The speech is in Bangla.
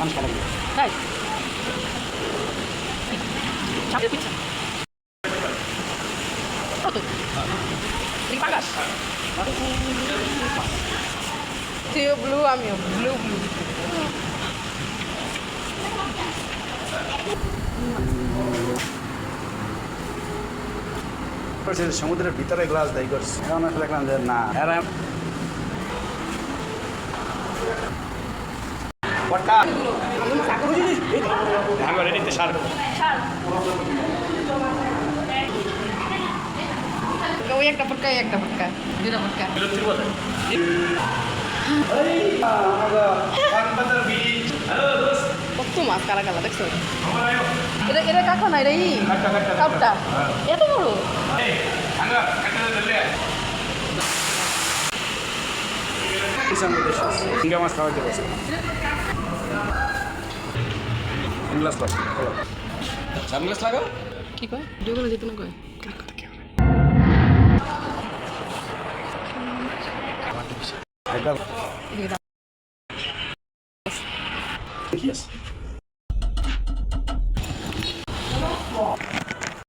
মানুষ খারাপ তাই চাপের পিঠা কত এই পাকাস তুইও ব্লু আমিও ব্লু ব্লু সমুদ্রের ভিতরে গ্লাস দেয় করছে এখন আসলে দেখলাম যে না এরা ওই একটা পটকা দুটা পটকা কত মাছ কালা কালা দেখছো এটা এটা কাকা না এটা ই কাপটা এত বড় ইঙ্গা মাছ খাওয়াইতে পারছে গ্লাস সানগ্লাস লাগাও কি কয় ভিডিও করে দিতে না কয় এটা কি আছে